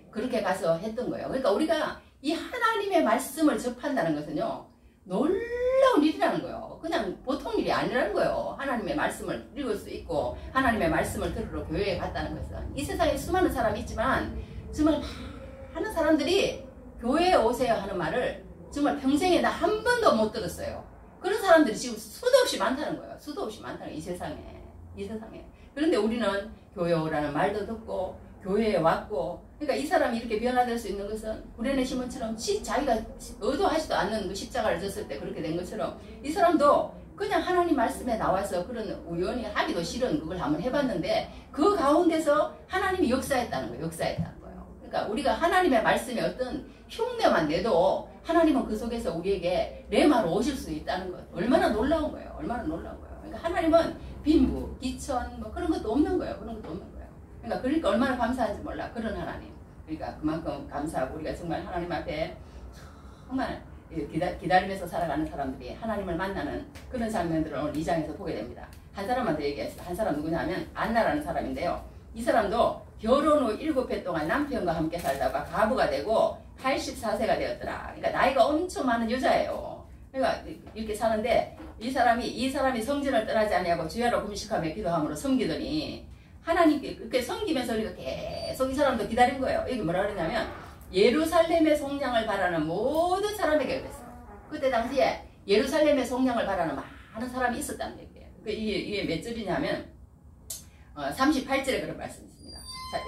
그렇게 가서 했던 거예요. 그러니까 우리가 이 하나님의 말씀을 접한다는 것은요. 놀라운 일이라는 거예요. 그냥 보통 일이 아니라는 거예요. 하나님의 말씀을 읽을 수 있고 하나님의 말씀을 들으러 교회에 갔다는 것은 이 세상에 수많은 사람이 있지만 정말 많은 사람들이 교회에 오세요 하는 말을 정말 평생에 나 한 번도 못 들었어요. 그런 사람들이 지금 수도 없이 많다는 거예요. 수도 없이 많다는 이 세상에. 그런데 우리는 교회 오라는 말도 듣고 교회에 왔고 그러니까 이 사람이 이렇게 변화될 수 있는 것은 구레네 시몬처럼 자기가 의도하지도 않는 그 십자가를 졌을 때 그렇게 된 것처럼 이 사람도 그냥 하나님 말씀에 나와서 그런 우연히 하기도 싫은 그걸 한번 해봤는데 그 가운데서 하나님이 역사했다는 거예요. 그러니까 우리가 하나님의 말씀에 어떤 흉내만 내도 하나님은 그 속에서 우리에게 레마로 오실 수 있다는 것. 얼마나 놀라운 거예요. 그러니까 하나님은 빈부, 기천 뭐 그런 것도 없는 거예요. 그러니까 얼마나 감사한지 몰라. 그런 하나님. 그러니까 그만큼 감사하고 우리가 정말 하나님 앞에 정말 기다리면서 살아가는 사람들이 하나님을 만나는 그런 장면들을 오늘 2장에서 보게 됩니다. 한 사람만 더 얘기했어요. 한 사람 누구냐면 안나라는 사람인데요. 이 사람도 결혼 후 7해 동안 남편과 함께 살다가 가부가 되고 84세가 되었더라. 그러니까 나이가 엄청 많은 여자예요. 그러니까 이렇게 사는데 이 사람이 성전을 떠나지 아니하고 주야로 금식하며 기도함으로 섬기더니 하나님께 그렇게 섬기면서 우리가 계속 이 사람도 기다린 거예요. 이게 뭐라 그러냐면 예루살렘의 성장을 바라는 모든 사람에게 그랬어요. 그때 당시에 예루살렘의 성장을 바라는 많은 사람이 있었다는 얘기예요. 이게 몇 절이냐면 38절에 그런 말씀이 있습니다.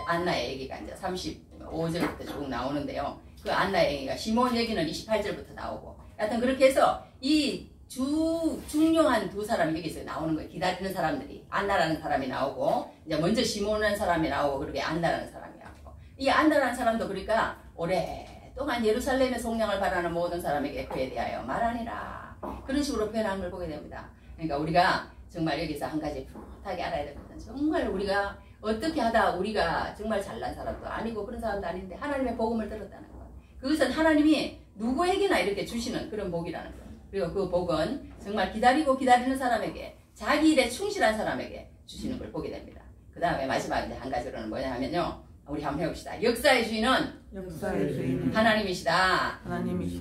안나의 얘기가 이제 35절부터 조금 나오는데요. 그 안나의 얘기가 시몬 얘기는 28절부터 나오고 하여튼 그렇게 해서 이 중요한 두 사람이 여기서 나오는 거예요. 기다리는 사람들이 안나라는 사람이 나오고 이제 먼저 시몬이라는 사람이 나오고 그렇게 안나라는 사람이 나오고 이 안나라는 사람도 그러니까 오랫동안 예루살렘의 성량을 바라는 모든 사람에게 그에 대하여 말하니라 그런 식으로 표현한 걸 보게 됩니다. 그러니까 우리가 정말 여기서 한 가지 풋하게 알아야 될 것은 정말 우리가 어떻게 하다 우리가 정말 잘난 사람도 아니고 그런 사람도 아닌데 하나님의 복음을 들었다는 것. 그것은 하나님이 누구에게나 이렇게 주시는 그런 복이라는 것. 그리고 그 복은 정말 기다리는 사람에게 자기 일에 충실한 사람에게 주시는 걸 보게 됩니다. 그 다음에 마지막 이제 한 가지로는 뭐냐 하면요. 우리 한번 해봅시다. 역사의 주인은 하나님이시다.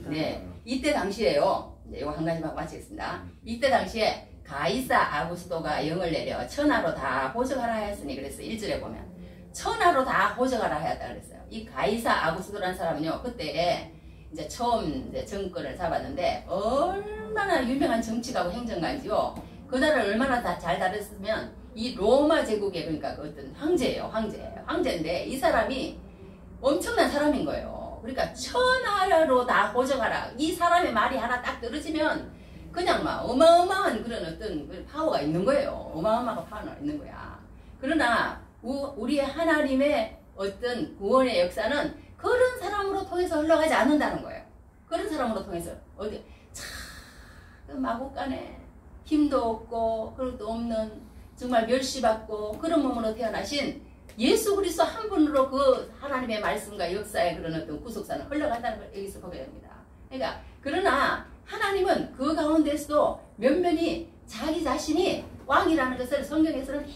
네, 이때 당시에요. 이거 한 가지만 마치겠습니다. 이때 당시에 가이사 아구스도가 영을 내려 천하로 다 호적하라 하였으니 그랬어요. 1절에 보면 천하로 다 호적하라 하였다 그랬어요. 이 가이사 아구스도라는 사람은요. 그때 이제 처음 이제 정권을 잡았는데 얼마나 유명한 정치가고 행정가인지요. 그 나라를 얼마나 잘 다뤘으면 이 로마 제국의 그러니까 그 어떤 황제인데 이 사람이 엄청난 사람인 거예요. 그러니까 천하로 다 호적하라. 이 사람의 말이 하나 딱 떨어지면 그냥 막 어마어마한 그런 어떤 파워가 있는 거예요. 어마어마한 파워가 있는 거야. 그러나 우리의 하나님의 어떤 구원의 역사는 그런 사람으로 통해서 흘러가지 않는다는 거예요. 그런 사람으로 통해서 어디 참 마구간에 힘도 없고 그것도 없는 정말 멸시받고 그런 몸으로 태어나신 예수 그리스도 한 분으로 그 하나님의 말씀과 역사의 그런 어떤 구속사는 흘러간다는 걸 여기서 보게 됩니다. 그러니까 그러나 하나님은 그 가운데서도 면면히 자기 자신이 왕이라는 것을 성경에서는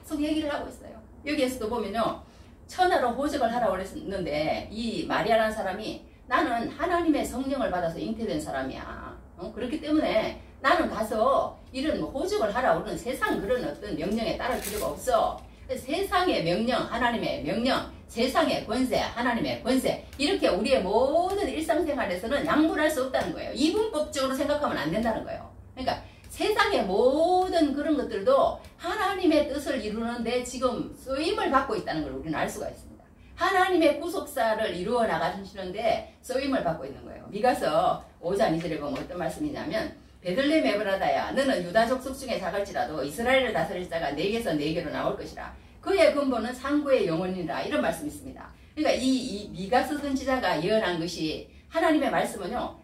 계속 얘기를 하고 있어요. 여기에서도 보면요. 천하로 호적을 하라고 그랬는데 이 마리아라는 사람이 나는 하나님의 성령을 받아서 잉태된 사람이야. 그렇기 때문에 나는 가서 이런 호적을 하라고 그러는 세상 그런 어떤 명령에 따를 필요가 없어. 세상의 명령, 하나님의 명령, 세상의 권세, 하나님의 권세 이렇게 우리의 모든 일상생활에서는 양분할 수 없다는 거예요. 이분법적으로 생각하면 안 된다는 거예요. 그러니까 세상의 모든 그런 것들도 하나님의 뜻을 이루는데 지금 쓰임을 받고 있다는 걸 우리는 알 수가 있습니다. 하나님의 구속사를 이루어 나가시는데 쓰임을 받고 있는 거예요. 미가서 5장 2절에 보면 어떤 말씀이냐면 베들레헴 에브라다야 너는 유다 족속 중에 작을지라도 이스라엘을 다스릴 자가 네게서 네게로 나올 것이라. 그의 근본은 상고의 영혼이라 이런 말씀이 있습니다. 그러니까 이 미가서 선지자가 예언한 것이 하나님의 말씀은요.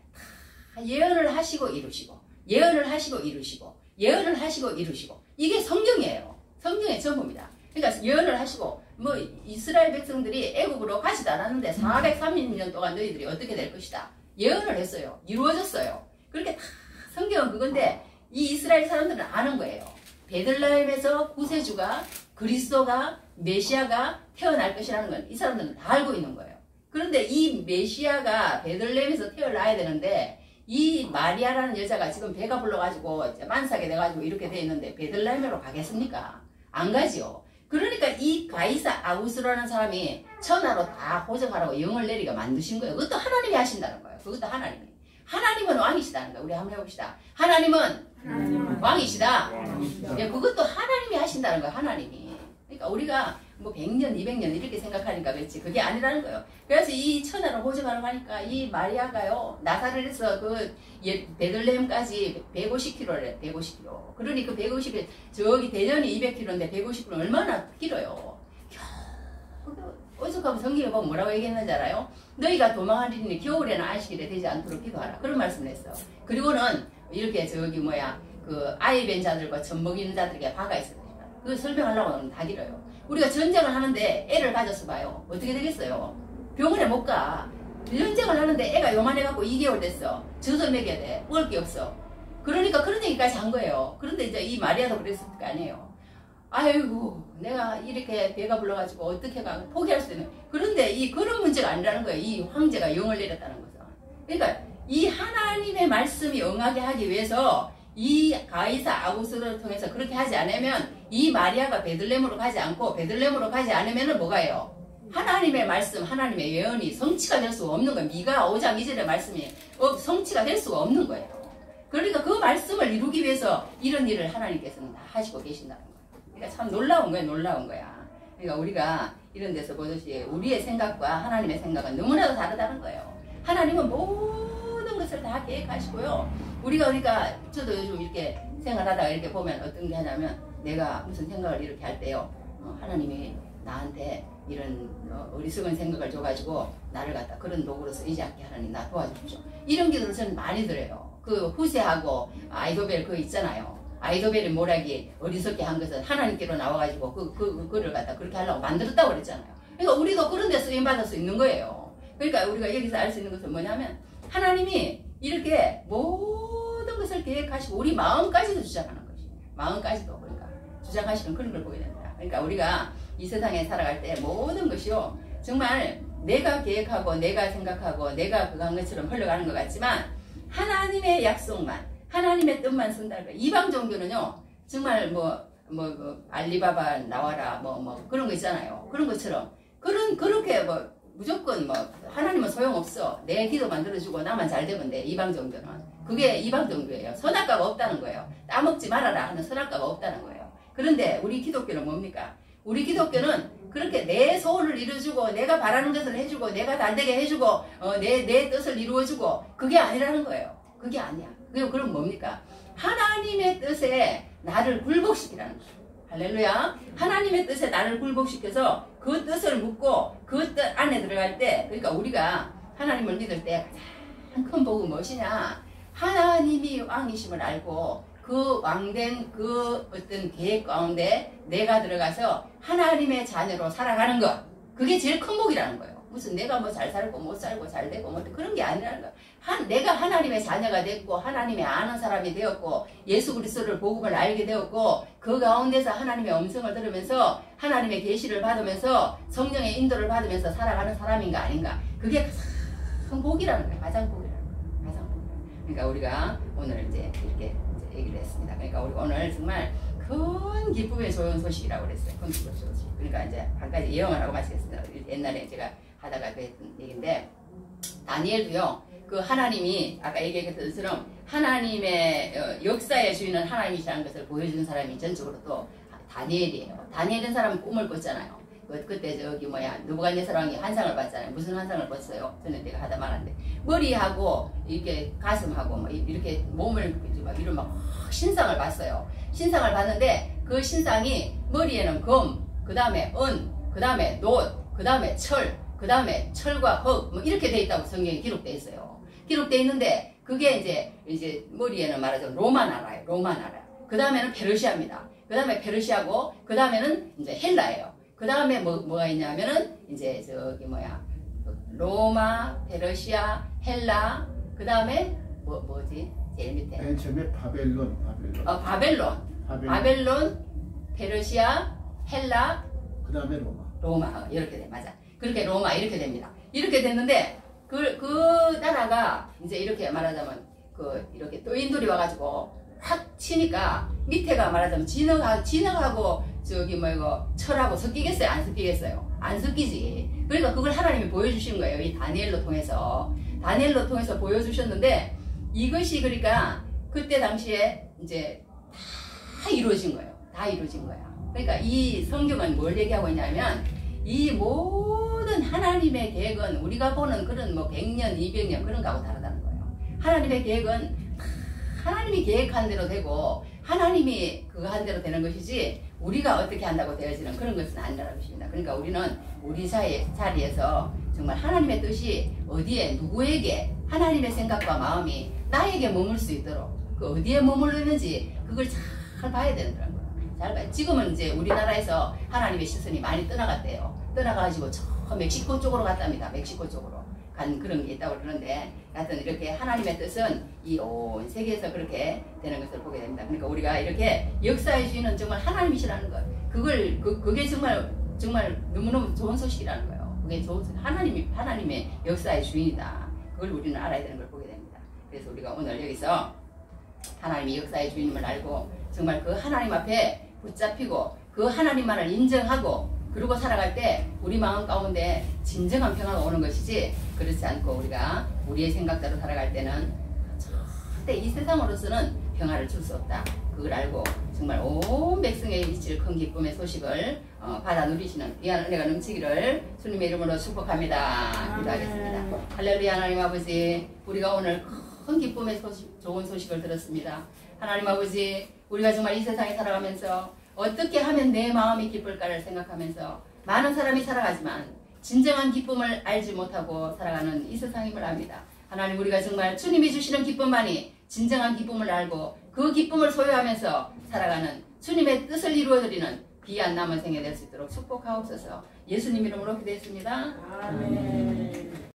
다 예언을 하시고 이루시고 예언을 하시고 이루시고 예언을 하시고 이루시고 이게 성경이에요. 성경의 전부입니다. 그러니까 예언을 하시고 뭐 이스라엘 백성들이 애국으로 가지도 않았는데 430년 동안 너희들이 어떻게 될 것이다. 예언을 했어요. 이루어졌어요. 그렇게 다 성경은 그건데 이 이스라엘 사람들은 아는 거예요. 베들레헴에서 구세주가 그리스도가 메시아가 태어날 것이라는 건 이 사람들은 다 알고 있는 거예요. 그런데 이 메시아가 베들레헴에서 태어나야 되는데 이 마리아라는 여자가 지금 배가 불러가지고 만삭이 돼가지고 이렇게 돼 있는데 베들레헴으로 가겠습니까? 안 가지요. 그러니까 이 가이사 아구스라는 사람이 천하로 다 호적하라고 영을 내리게 만드신 거예요. 그것도 하나님이 하신다는 거예요. 그것도 하나님이. 하나님은 왕이시다는 거예요. 우리 한번 해봅시다. 하나님은 왕이시다. 예, 그것도 하나님이 하신다는 거예요. 하나님이. 그러니까 우리가 뭐 100년, 200년 이렇게 생각하니까 그렇지. 그게 아니라는 거예요. 그래서 이 천하를 호적하라고 하니까 이 마리아가요. 나사렛에서 그 베들레헴까지 150km래. 150km. 그러니 그 150km 저기 대전이 200km인데 150km 얼마나 길어요. 어디서 가면 성경에 보면 뭐라고 얘기했는지 알아요? 너희가 도망하리니 겨울에는 안식일에 되지 않도록 기도하라. 그런 말씀을 했어요. 그리고는 이렇게 저기 그 아이 뵌 자들과 젖 먹이는 자들에게 화가 있어요. 그거 설명하려고 하면 다 길어요. 우리가 전쟁을 하는데 애를 가져서 봐요. 어떻게 되겠어요? 병원에 못 가. 연장을 하는데 애가 요만해갖고 2개월 됐어. 젖어 먹여야 돼. 먹을 게 없어. 그러니까 그런 얘기까지 한 거예요. 그런데 이제 이 마리아도 그랬을 거 아니에요. 아이고 내가 이렇게 배가 불러가지고 어떻게 가 포기할 수 있는. 그런데 이 그런 문제가 아니라는 거예요. 이 황제가 영을 내렸다는 거죠. 그러니까 이 하나님의 말씀이 응하게 하기 위해서 이 가이사 아구스를 통해서 그렇게 하지 않으면 이 마리아가 베들레헴으로 가지 않고 베들레헴으로 가지 않으면 뭐가요? 하나님의 말씀, 하나님의 예언이 성취가 될 수가 없는 거예요. 미가 5장 2절의 말씀이 성취가 될 수가 없는 거예요. 그러니까 그 말씀을 이루기 위해서 이런 일을 하나님께서는 다 하시고 계신다는 거예요. 그러니까 참 놀라운 거예요. 놀라운 거야. 그러니까 우리가 이런 데서 보듯이 우리의 생각과 하나님의 생각은 너무나도 다르다는 거예요. 하나님은 모든 것을 다 계획하시고요. 우리가 그러니까 저도 요즘 이렇게 생활하다가 이렇게 보면 어떤 게 하냐면 내가 무슨 생각을 이렇게 할 때요. 하나님이 나한테 이런 어리석은 생각을 줘가지고 나를 갖다 그런 도구로 쓰이지 않게 하나님 나 도와주십시오. 이런 기도를 저는 많이 들어요. 그 후세하고 아이도벨 그거 있잖아요. 아이도벨의 모략이 어리석게 한 것은 하나님께로 나와가지고 그거를 갖다 그렇게 하려고 만들었다고 그랬잖아요. 그러니까 우리도 그런 데 쓰임받을 수 있는 거예요. 그러니까 우리가 여기서 알 수 있는 것은 뭐냐면 하나님이 이렇게 모든 것을 계획하시고 우리 마음까지도 주장하는 것이에요. 마음까지도 그러니까 주장하시는 그런 걸 보게 됩니다. 그러니까 우리가 이 세상에 살아갈 때 모든 것이요 정말 내가 계획하고 내가 생각하고 내가 그거 한 것처럼 흘러가는 것 같지만 하나님의 약속만 하나님의 뜻만 쓴다. 이방 종교는요 정말 알리바바 나와라 뭐 그런 거 있잖아요. 그런 것처럼 그렇게 무조건 하나님은 소용없어. 내 기도만 들어주고 나만 잘 되면 돼. 이방 종교는 그게 이방 종교예요. 선악과가 없다는 거예요. 따먹지 말아라 하는 선악과가 없다는 거예요. 그런데 우리 기독교는 뭡니까? 우리 기독교는 그렇게 내 소원을 이루어주고 내가 바라는 것을 해주고 내가 잘되게 해주고 내 뜻을 이루어주고 그게 아니라는 거예요. 그게 아니야. 그럼 뭡니까? 하나님의 뜻에 나를 굴복시키라는 거예요. 할렐루야. 하나님의 뜻에 나를 굴복시켜서 그 뜻을 묻고 그 뜻 안에 들어갈 때 그러니까 우리가 하나님을 믿을 때 가장 큰 복은 무엇이냐? 하나님이 왕이심을 알고 그 왕된 그 어떤 계획 가운데 내가 들어가서 하나님의 자녀로 살아가는 것. 그게 제일 큰 복이라는 거예요. 무슨 내가 뭐 잘 살고 못 살고 잘 되고 뭐 그런 게 아니라는 거예요. 내가 하나님의 자녀가 됐고 하나님의 아는 사람이 되었고 예수 그리스도를 복음을 알게 되었고 그 가운데서 하나님의 음성을 들으면서 하나님의 계시를 받으면서 성령의 인도를 받으면서 살아가는 사람인가 아닌가. 그게 가장 복이라는 거예요. 가장 복이라는 거예요. 가장 복. 그러니까 우리가 오늘 이제 이렇게 얘기를 했습니다. 그러니까 우리 오늘 정말 큰 기쁨의 좋은 소식이라고 그랬어요. 큰 기쁨의 소식. 그러니까 이제 한 가지 예언을 하고 마치겠습니다. 옛날에 제가 하다가 했던 얘기인데 다니엘도요. 그 하나님이 아까 얘기했던 것처럼 하나님의 역사의 주인은 하나님이시라는 것을 보여주는 사람이 전적으로 또 다니엘이에요. 다니엘은 사람은 꿈을 꿨잖아요. 그때 느부갓네살 왕이 환상을 봤잖아요. 무슨 환상을 봤어요? 저는 내가 하다 말았는데 머리하고 이렇게 가슴하고 이렇게 몸을 막 신상을 봤어요. 신상을 봤는데 그 신상이 머리에는 금, 그 다음에 은, 그 다음에 놋, 그 다음에 철, 그 다음에 철과 흙 이렇게 돼 있다고 성경에 기록돼 있어요. 기록돼 있는데 그게 이제 머리에는 말하자면 로마 나라예요. 로마 나라. 그 다음에는 페르시아입니다. 그 다음에 페르시아고 그 다음에는 이제 헬라예요. 그 다음에 뭐가 있냐면은 이제 로마, 페르시아, 헬라. 그 다음에 뭐지? 제일 밑에. 맨 처음에 바벨론. 바벨론, 페르시아, 헬라. 그 다음에 로마. 로마 이렇게 돼. 맞아. 그렇게 로마 이렇게 됩니다. 이렇게 됐는데 그 나라가 이제 이렇게 말하자면 이렇게 또인돌이 와가지고 확 치니까 밑에가 말하자면 진흙하고 철하고 섞이겠어요? 안 섞이겠어요? 안 섞이지. 그러니까 그걸 하나님이 보여주신 거예요. 이 다니엘로 통해서 보여주셨는데 이것이 그러니까 그때 당시에 이제 다 이루어진 거예요. 다 이루어진 거야. 그러니까 이 성경은 뭘 얘기하고 있냐면 이 모든 하나님의 계획은 우리가 보는 그런 100년, 200년 그런 거하고 다르다는 거예요. 하나님의 계획은 하나님이 계획한 대로 되고 하나님이 그거 한 대로 되는 것이지 우리가 어떻게 한다고 되어지는 그런 것은 아니라는 것입니다. 그러니까 우리는 우리 자리에서 정말 하나님의 뜻이 어디에 누구에게 하나님의 생각과 마음이 나에게 머물 수 있도록 그 어디에 머물르는지 그걸 잘 봐야 된다는 거예요. 잘 봐요. 지금은 이제 우리나라에서 하나님의 시선이 많이 떠나갔대요. 떠나가지고 저 멕시코 쪽으로 갔답니다. 멕시코 쪽으로. 간 그런 게 있다고 그러는데 하여튼 이렇게 하나님의 뜻은 이 온 세계에서 그렇게 되는 것을 보게 됩니다. 그러니까 우리가 이렇게 역사의 주인은 정말 하나님이시라는 것, 그게 정말 너무너무 좋은 소식이라는 거예요. 그게 하나님의 역사의 주인이다. 그걸 우리는 알아야 되는 걸 보게 됩니다. 그래서 우리가 오늘 여기서 하나님이 역사의 주인임을 알고 정말 그 하나님 앞에 붙잡히고 그 하나님만을 인정하고 그러고 살아갈 때 우리 마음 가운데 진정한 평화가 오는 것이지, 그렇지 않고 우리가 우리의 생각대로 살아갈 때는 절대 이 세상으로서는 평화를 줄 수 없다. 그걸 알고 정말 온 백성에게 미칠 큰 기쁨의 소식을 받아 누리시는 귀한 은혜가 넘치기를 주님의 이름으로 축복합니다. 기도하겠습니다. 할렐루야. 하나님 아버지, 우리가 오늘 큰 기쁨의 소식, 좋은 소식을 들었습니다. 하나님 아버지, 우리가 정말 이 세상에 살아가면서 어떻게 하면 내 마음이 기쁠까를 생각하면서 많은 사람이 살아가지만 진정한 기쁨을 알지 못하고 살아가는 이 세상임을 압니다. 하나님, 우리가 정말 주님이 주시는 기쁨만이 진정한 기쁨을 알고 그 기쁨을 소유하면서 살아가는 주님의 뜻을 이루어드리는 귀한 남은 생애 될 수 있도록 축복하옵소서. 예수님 이름으로 기도했습니다. 아멘.